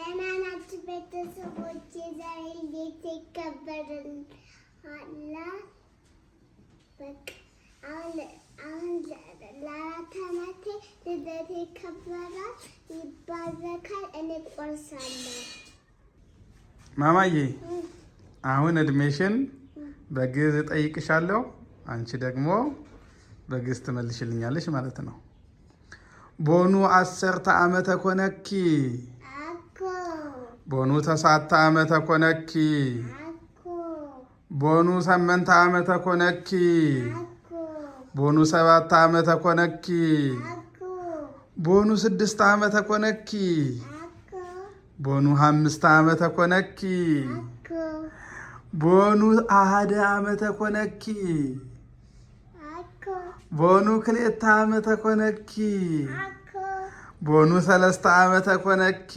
ደህና ናችሁ ቤተሰቦቼ? ዛሬ እንዴት ይከበራል? በቃ አሁን ለአራት ዓመቴ ልደቴ ይከበራል፣ ይባረካል። እኔ ቆርሳለሁ። ማማዬ አሁን እድሜሽን በግዕዝ እጠይቅሻለሁ፣ አንቺ ደግሞ በግዕዝ ትመልሽልኛለሽ ማለት ነው። ቦኑ 10 ዓመተ ኮነኪ ቦኑ 9 ዓመተ ኮነኪ ቦኑ 8 ዓመተ ኮነኪ ቦኑ 7 ዓመተ ኮነኪ ቦኑ 6 ዓመተ ኮነኪ ቦኑ 5 ዓመተ ኮነኪ ቦኑ 1 ዓመተ ኮነኪ ቦኑ 2 ዓመተ ኮነኪ ቦኑ 3 ዓመተ ኮነኪ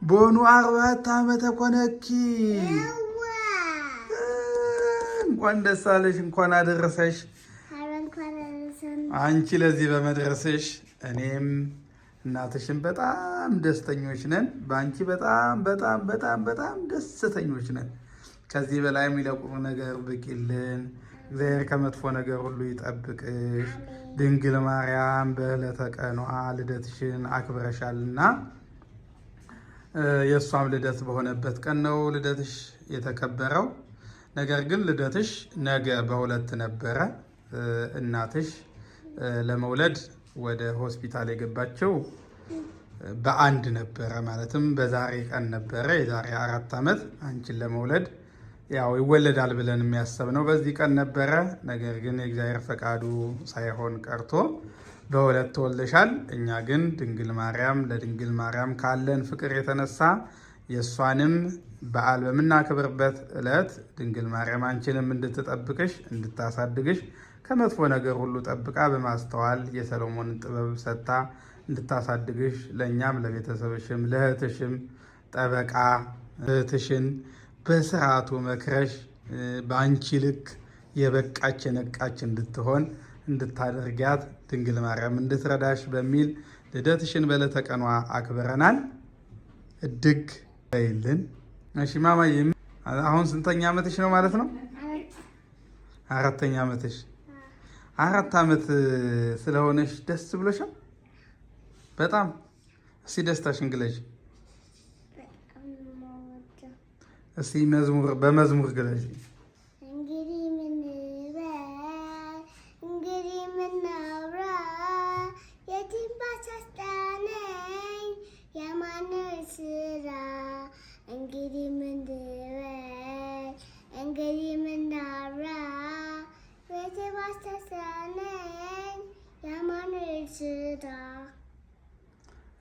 ቦኑ 4 ዓመተ ኮነኪ። እንኳን ደስ አለሽ፣ እንኳን አደረሰሽ። አንቺ ለዚህ በመድረስሽ እኔም እናትሽን በጣም ደስተኞች ነን። በአንቺ በጣም በጣም በጣም በጣም ደስተኞች ነን። ከዚህ በላይ የሚለቁ ነገር ብቂልን። እግዚአብሔር ከመጥፎ ነገር ሁሉ ይጠብቅሽ። ድንግል ማርያም በዕለተ ቀኗ ልደትሽን አክብረሻልና የእሷም ልደት በሆነበት ቀን ነው ልደትሽ የተከበረው። ነገር ግን ልደትሽ ነገ በ2 ነበረ። እናትሽ ለመውለድ ወደ ሆስፒታል የገባቸው በ1 ነበረ፣ ማለትም በዛሬ ቀን ነበረ። የዛሬ 4 ዓመት አንቺን ለመውለድ ያው ይወለዳል ብለን የሚያሰብነው በዚህ ቀን ነበረ። ነገር ግን የእግዚአብሔር ፈቃዱ ሳይሆን ቀርቶ በ2 ተወልደሻል። እኛ ግን ድንግል ማርያም ለድንግል ማርያም ካለን ፍቅር የተነሳ የእሷንም በዓል በምናከብርበት ዕለት ድንግል ማርያም አንቺንም እንድትጠብቅሽ እንድታሳድግሽ ከመጥፎ ነገር ሁሉ ጠብቃ በማስተዋል የሰሎሞንን ጥበብ ሰጥታ እንድታሳድግሽ ለእኛም ለቤተሰብሽም ለእህትሽም ጠበቃ እህትሽን በስርዓቱ መክረሽ በአንቺ ልክ የበቃች የነቃች እንድትሆን እንድታደርጊያት ድንግል ማርያም እንድትረዳሽ በሚል ልደትሽን በዕለተ ቀኗ አክብረናል። እድግ በይልን። እሺ ማማዬ፣ አሁን ስንተኛ ዓመትሽ ነው ማለት ነው? 4ኛ ዓመትሽ። 4 ዓመት ስለሆነሽ ደስ ብሎሻል በጣም? እስኪ ደስታሽን ግለጪ። እስኪ በመዝሙር ግለጪ።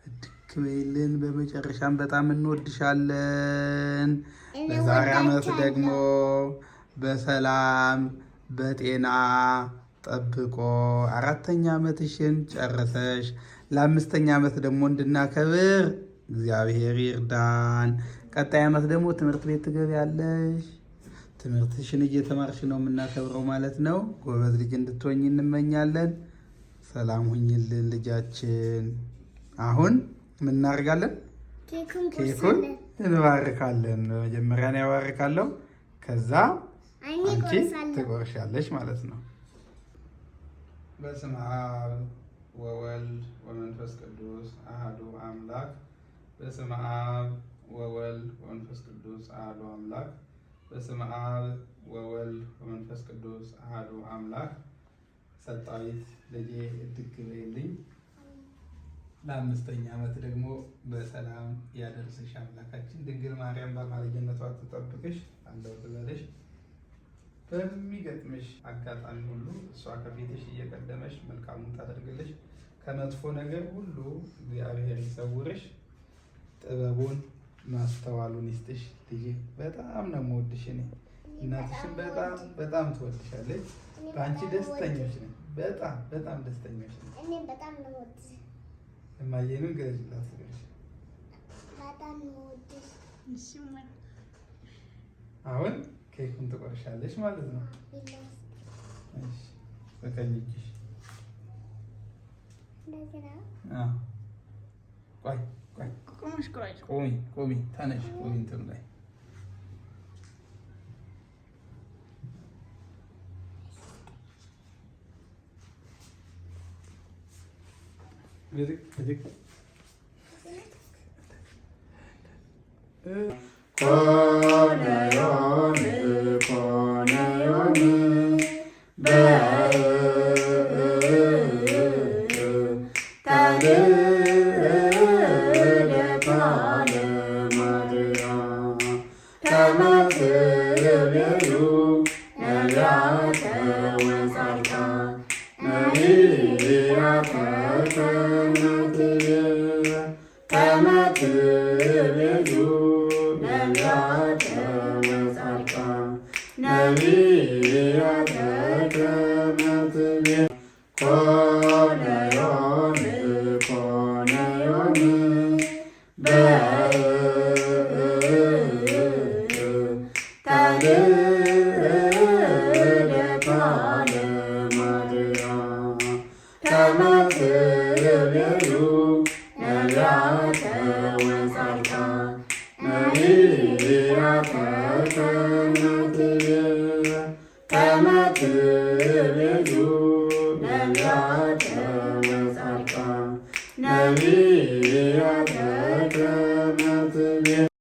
እድግ በይልን። በመጨረሻም በጣም እንወድሻለን። ለዛሬ ዓመት ደግሞ በሰላም በጤና ጠብቆ 4ኛ ዓመትሽን ጨርሰሽ ለ5ኛ ዓመት ደግሞ እንድናከብር እግዚአብሔር ይርዳን። ቀጣይ ዓመት ደግሞ ትምህርት ቤት ትገቢያለሽ። ትምህርትሽን እየተማርሽ ነው የምናከብረው ማለት ነው። ጎበዝ ልጅ እንድትሆኝ እንመኛለን። ሰላም ሁኝልን ልጃችን። አሁን ምን እናደርጋለን? ኬኩን እንባርካለን። በመጀመሪያ ነው ያባርካለሁ፣ ከዛ አንቺ ትቆርሻለሽ ማለት ነው። በስመ አብ ወወልድ ወመንፈስ ቅዱስ አሐዱ አምላክ። በስመ አብ ወወልድ ወመንፈስ ቅዱስ አሐዱ አምላክ። በስመ አብ ወወልድ ወመንፈስ ቅዱስ አሐዱ አምላክ። ሰጣዊት ልጄ እድግ በይልኝ። ለ5ኛ ዓመት ደግሞ በሰላም ያደርስሽ አምላካችን ድንግል ማርያም በአማላጅነቷ ትጠብቅሽ፣ አለው ትበልሽ። በሚገጥምሽ አጋጣሚ ሁሉ እሷ ከፊትሽ እየቀደመሽ መልካሙን ታደርግልሽ። ከመጥፎ ነገር ሁሉ እግዚአብሔር ይሰውርሽ፣ ጥበቡን ማስተዋሉን ይስጥሽ። ልጄ በጣም ነው የምወድሽ። እኔ እናትሽን በጣም በጣም ትወድሻለች። በአንቺ ደስተኞች ነን፣ በጣም በጣም ደስተኞች ነን። እኔ በጣም ነው የምወድሽ። እማዬንም ገለጭላት ፍቅርሽ። በጣም ነው የምወድሽ። እሺ አሁን ኬኩን ትቆርሻለሽ ማለት ነው። እሺ በቀኝ እጅሽ ቆይ ቆሚ ተነሽ ቆሚ እንትን ላይ Come